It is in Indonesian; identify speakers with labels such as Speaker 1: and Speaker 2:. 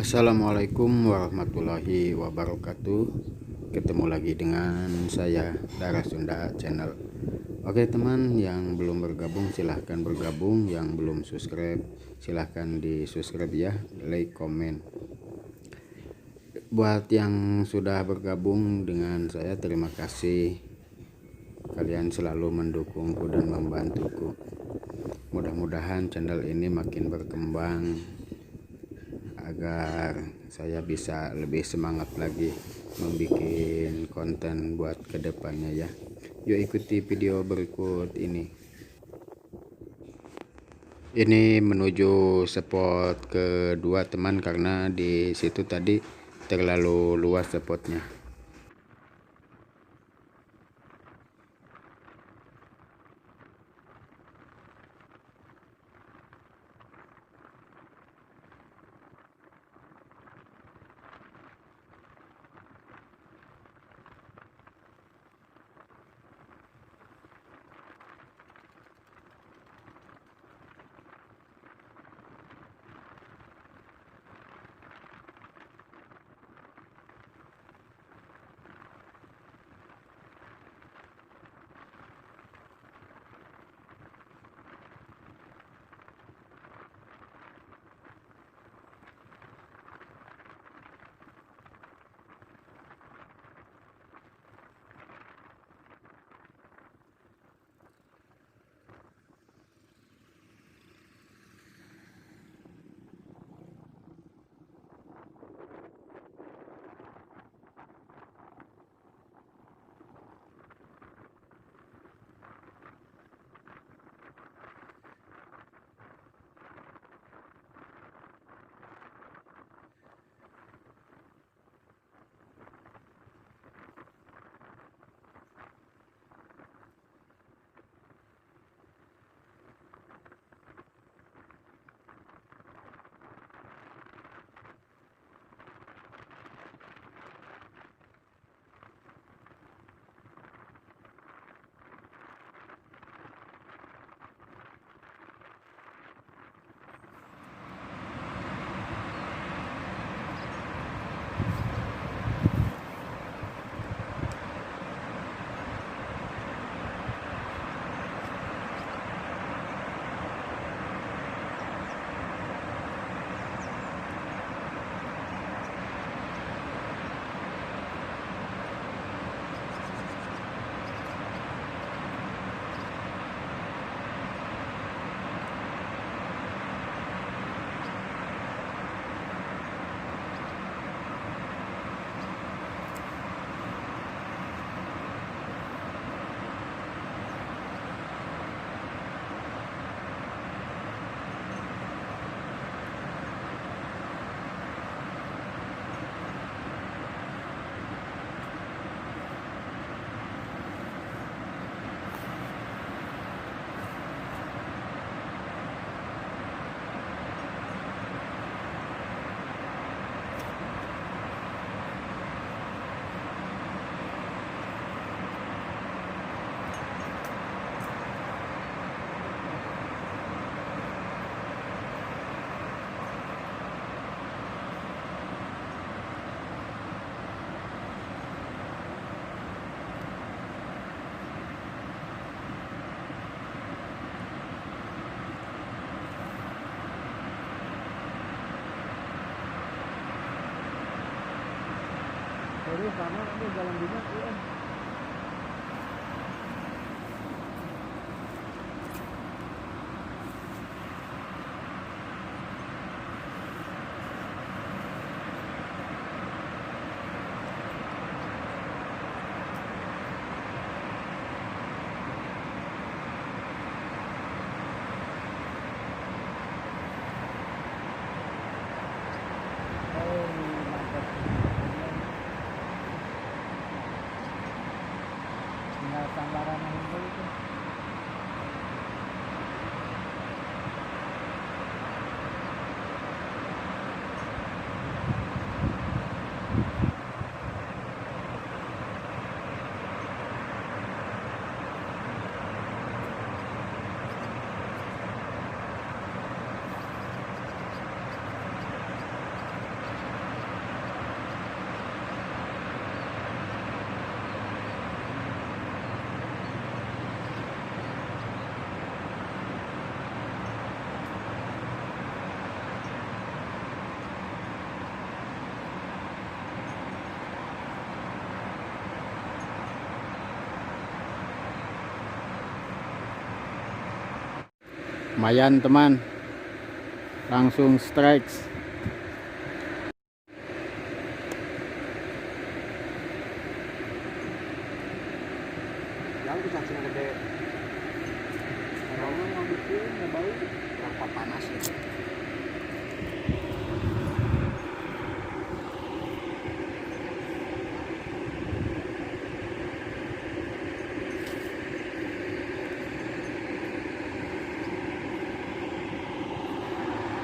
Speaker 1: Assalamualaikum warahmatullahi wabarakatuh. Ketemu lagi dengan saya Dara Sunda Channel. Oke teman, yang belum bergabung silahkan bergabung, yang belum subscribe silahkan di subscribe ya, like, komen. Buat yang sudah bergabung dengan saya, terima kasih. Kalian selalu mendukungku dan membantuku. Mudah-mudahan channel ini makin berkembang agar saya bisa lebih semangat lagi membuat konten buat kedepannya ya. Yuk ikuti video berikut ini. Ini menuju spot kedua teman, karena di situ tadi terlalu luas spotnya.
Speaker 2: Jadi sana nanti jalan Dimas UN.
Speaker 1: lumayan teman, langsung strike.